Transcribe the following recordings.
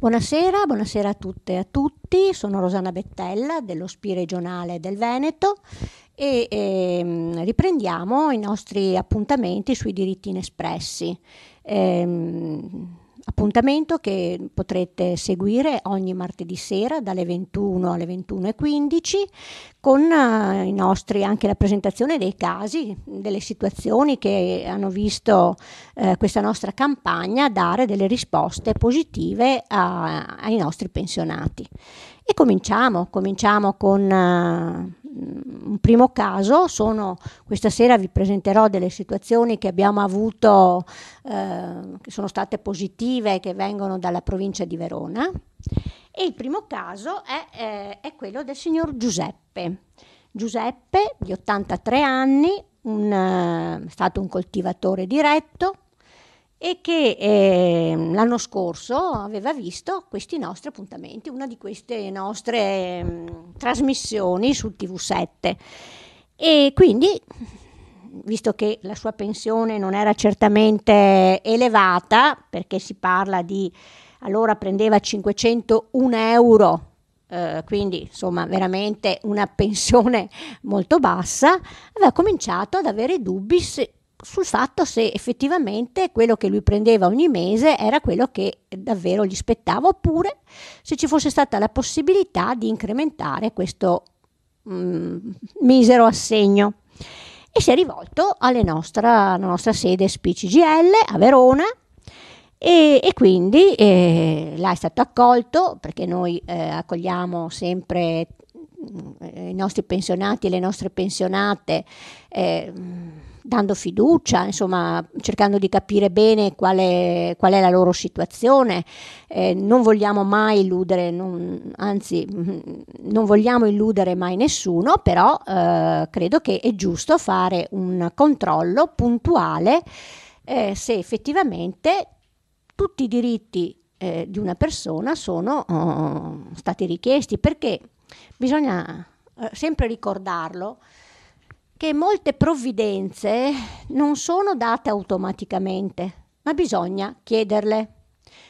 Buonasera, buonasera a tutte e a tutti. Sono Rosanna Bettella dello SPI regionale del Veneto e riprendiamo i nostri appuntamenti sui diritti inespressi. Appuntamento che potrete seguire ogni martedì sera dalle 21 alle 21:15 con i nostri, anche la presentazione dei casi, delle situazioni che hanno visto questa nostra campagna dare delle risposte positive ai nostri pensionati. E cominciamo con un primo caso. Questa sera vi presenterò delle situazioni che abbiamo avuto, che sono state positive, che vengono dalla provincia di Verona. E il primo caso è quello del signor Giuseppe. Giuseppe, di 83 anni, è stato un coltivatore diretto e che l'anno scorso aveva visto questi nostri appuntamenti, una di queste nostre trasmissioni sul TV7. E quindi, visto che la sua pensione non era certamente elevata, perché si parla di, allora prendeva 501 euro, quindi insomma veramente una pensione molto bassa, aveva cominciato ad avere dubbi sul fatto se effettivamente quello che lui prendeva ogni mese era quello che davvero gli spettava, oppure se ci fosse stata la possibilità di incrementare questo misero assegno. E si è rivolto alla nostra sede SPI CGIL a Verona e quindi là è stato accolto, perché noi accogliamo sempre i nostri pensionati e le nostre pensionate dando fiducia, insomma cercando di capire bene qual è la loro situazione. Non vogliamo mai illudere, anzi non vogliamo illudere mai nessuno, però credo che è giusto fare un controllo puntuale se effettivamente tutti i diritti di una persona sono stati richiesti, perché bisogna sempre ricordarlo che molte provvidenze non sono date automaticamente, ma bisogna chiederle.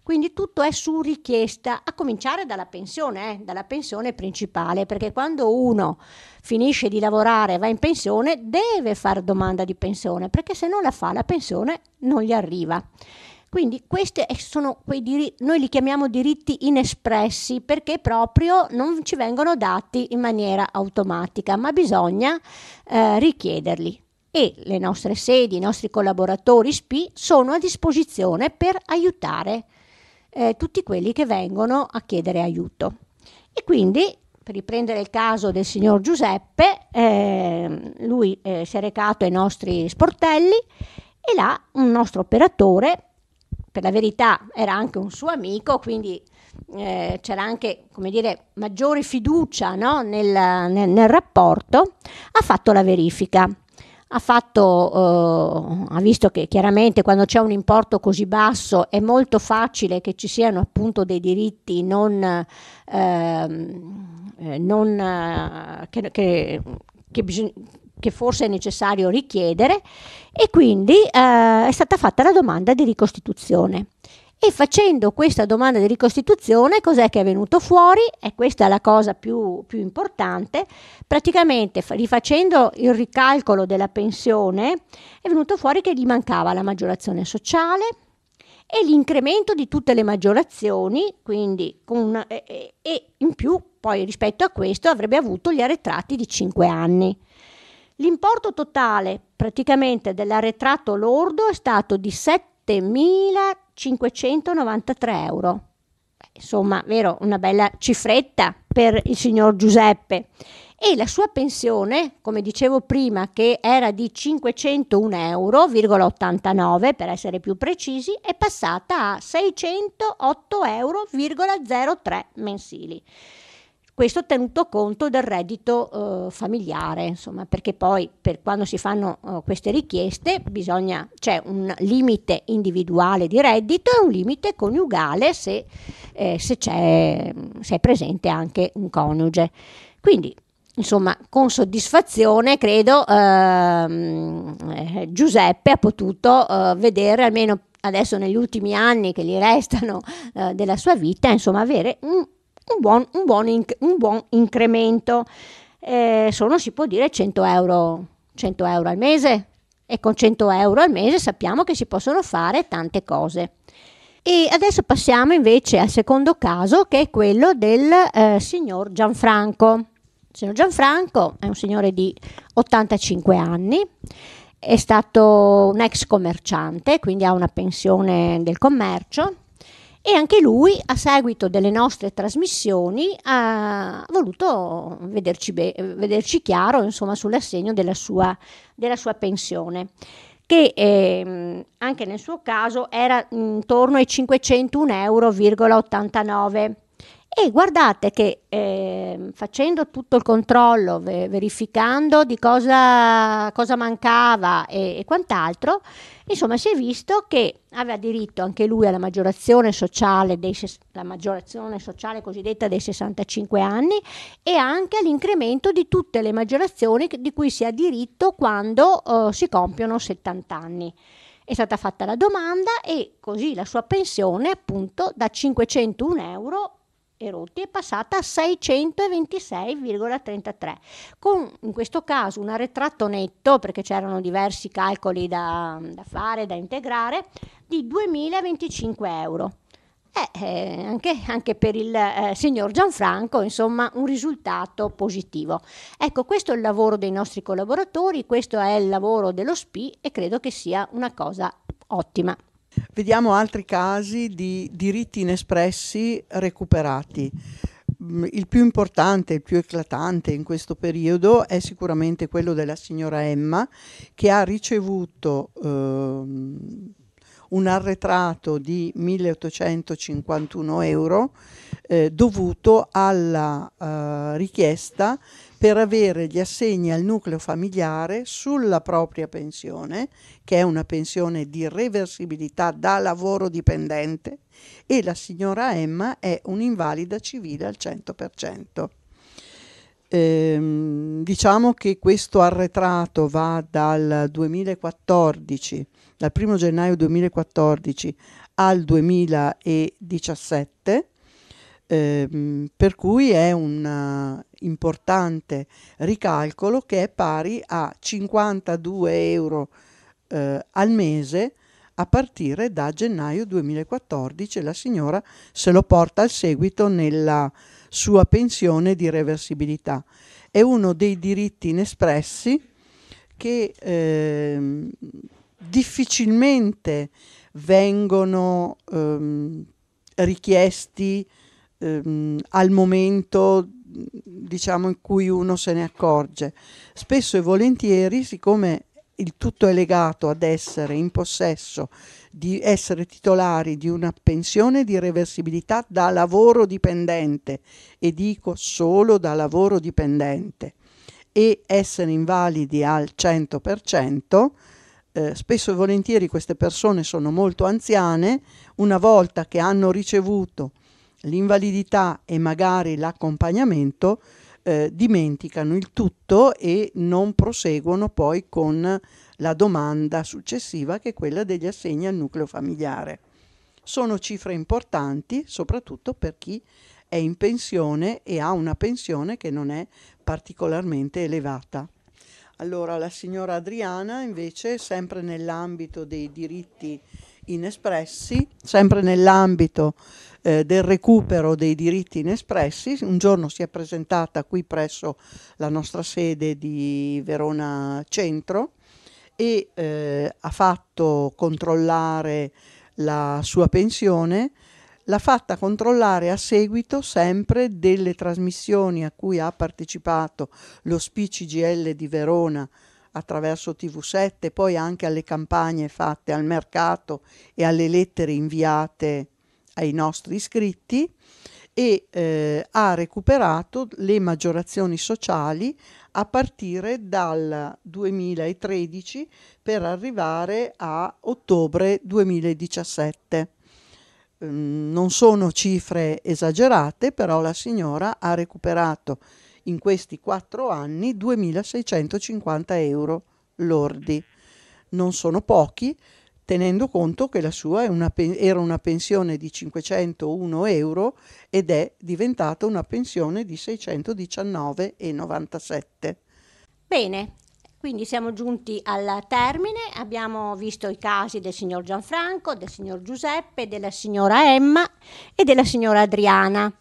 Quindi tutto è su richiesta, a cominciare dalla pensione principale, perché quando uno finisce di lavorare e va in pensione deve fare domanda di pensione, perché se non la fa la pensione non gli arriva. Quindi questi sono quei diritti, noi li chiamiamo diritti inespressi, perché proprio non ci vengono dati in maniera automatica, ma bisogna richiederli. E le nostre sedi, i nostri collaboratori SPI sono a disposizione per aiutare tutti quelli che vengono a chiedere aiuto. E quindi, per riprendere il caso del signor Giuseppe, lui si è recato ai nostri sportelli e là un nostro operatore, per la verità era anche un suo amico, quindi c'era anche, come dire, maggiore fiducia, no? nel rapporto, ha fatto la verifica. Ha visto che chiaramente quando c'è un importo così basso è molto facile che ci siano appunto dei diritti che forse è necessario richiedere, e quindi è stata fatta la domanda di ricostituzione. E facendo questa domanda di ricostituzione, cos'è che è venuto fuori? E questa è la cosa più importante. Praticamente, rifacendo il ricalcolo della pensione, è venuto fuori che gli mancava la maggiorazione sociale e l'incremento di tutte le maggiorazioni, quindi e in più poi rispetto a questo avrebbe avuto gli arretrati di 5 anni. L'importo totale praticamente dell'arretrato lordo è stato di 7.593 euro. Insomma, vero, una bella cifretta per il signor Giuseppe. E la sua pensione, come dicevo prima, che era di 501 euro,89 per essere più precisi, è passata a 608 euro,03 mensili. Questo tenuto conto del reddito familiare, insomma, perché poi per quando si fanno queste richieste c'è un limite individuale di reddito e un limite coniugale se è presente anche un coniuge. Quindi, insomma, con soddisfazione credo Giuseppe ha potuto vedere almeno adesso negli ultimi anni che gli restano della sua vita, insomma avere un buon incremento. Sono, si può dire, 100 euro al mese, e con 100 euro al mese sappiamo che si possono fare tante cose. E adesso passiamo invece al secondo caso, che è quello del signor Gianfranco. Il signor Gianfranco è un signore di 85 anni, è stato un ex commerciante, quindi ha una pensione del commercio, e anche lui, a seguito delle nostre trasmissioni, ha voluto vederci chiaro, insomma, sull'assegno della sua pensione, che anche nel suo caso era intorno ai 501,89 euro. E guardate che facendo tutto il controllo, verificando di cosa mancava e quant'altro, insomma si è visto che aveva diritto anche lui alla maggiorazione sociale, la maggiorazione sociale cosiddetta dei 65 anni, e anche all'incremento di tutte le maggiorazioni di cui si ha diritto quando si compiono 70 anni. È stata fatta la domanda e così la sua pensione, appunto, da 501 euro è passata a 626,33, con in questo caso un arretrato netto, perché c'erano diversi calcoli da fare, da integrare, di 2025 euro. Anche per il signor Gianfranco, insomma, un risultato positivo. Ecco, questo è il lavoro dei nostri collaboratori, questo è il lavoro dello SPI, e credo che sia una cosa ottima. Vediamo altri casi di diritti inespressi recuperati. Il più importante, il più eclatante in questo periodo è sicuramente quello della signora Emma, che ha ricevuto un arretrato di 1.851 euro dovuto alla richiesta per avere gli assegni al nucleo familiare sulla propria pensione, che è una pensione di reversibilità da lavoro dipendente, e la signora Emma è un'invalida civile al 100%. Diciamo che questo arretrato va dal 2014, dal 1 gennaio 2014 al 2017, per cui è un importante ricalcolo che è pari a 52 euro al mese a partire da gennaio 2014. La signora se lo porta al seguito nella sua pensione di reversibilità. È uno dei diritti inespressi che difficilmente vengono richiesti al momento, diciamo, in cui uno se ne accorge. Spesso e volentieri, siccome il tutto è legato ad essere in possesso, di essere titolari di una pensione di reversibilità da lavoro dipendente, e dico solo da lavoro dipendente, e essere invalidi al 100%, spesso e volentieri queste persone sono molto anziane. Una volta che hanno ricevuto l'invalidità e magari l'accompagnamento, dimenticano il tutto e non proseguono poi con la domanda successiva, che è quella degli assegni al nucleo familiare. Sono cifre importanti, soprattutto per chi è in pensione e ha una pensione che non è particolarmente elevata. Allora, la signora Adriana, invece, sempre nell'ambito dei diritti inespressi, sempre nell'ambito del recupero dei diritti inespressi, un giorno si è presentata qui presso la nostra sede di Verona Centro e ha fatto controllare la sua pensione. L'ha fatta controllare a seguito sempre delle trasmissioni a cui ha partecipato lo SPI CGIL di Verona attraverso TV7, poi anche alle campagne fatte al mercato e alle lettere inviate ai nostri iscritti, e ha recuperato le maggiorazioni sociali a partire dal 2013 per arrivare a ottobre 2017. Non sono cifre esagerate, però la signora ha recuperato in questi 4 anni 2.650 euro lordi. Non sono pochi, tenendo conto che la sua era una pensione di 501 euro ed è diventata una pensione di 619,97. Bene, quindi siamo giunti al termine, abbiamo visto i casi del signor Gianfranco, del signor Giuseppe, della signora Emma e della signora Adriana.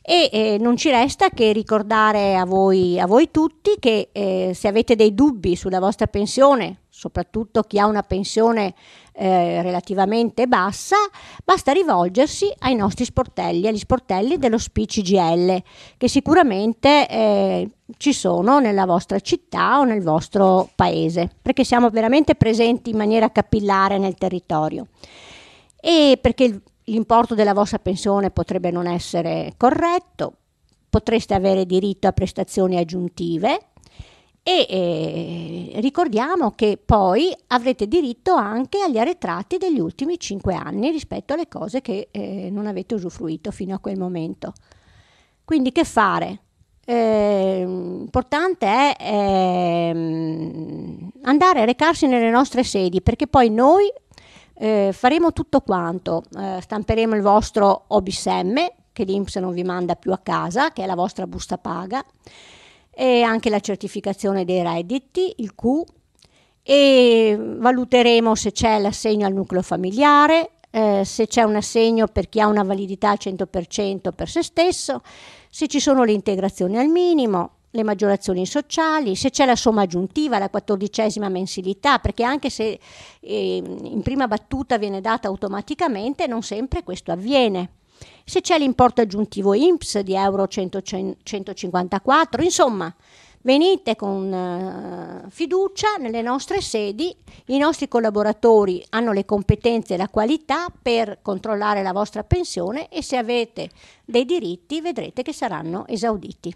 E non ci resta che ricordare a voi tutti che se avete dei dubbi sulla vostra pensione, soprattutto chi ha una pensione relativamente bassa, basta rivolgersi ai nostri sportelli, agli sportelli dello SPI-CGIL, che sicuramente ci sono nella vostra città o nel vostro paese, perché siamo veramente presenti in maniera capillare nel territorio. E perché l'importo della vostra pensione potrebbe non essere corretto, potreste avere diritto a prestazioni aggiuntive e ricordiamo che poi avrete diritto anche agli arretrati degli ultimi 5 anni rispetto alle cose che non avete usufruito fino a quel momento. Quindi che fare? Importante è andare a recarsi nelle nostre sedi, perché poi noi faremo tutto quanto, stamperemo il vostro OBISM che l'INPS non vi manda più a casa, che è la vostra busta paga, e anche la certificazione dei redditi, il Q, e valuteremo se c'è l'assegno al nucleo familiare, se c'è un assegno per chi ha una validità al 100% per se stesso, se ci sono le integrazioni al minimo, le maggiorazioni sociali, se c'è la somma aggiuntiva, la 14ª mensilità, perché anche se in prima battuta viene data automaticamente, non sempre questo avviene. Se c'è l'importo aggiuntivo INPS di euro 154, insomma, venite con fiducia nelle nostre sedi, i nostri collaboratori hanno le competenze e la qualità per controllare la vostra pensione e se avete dei diritti vedrete che saranno esauditi.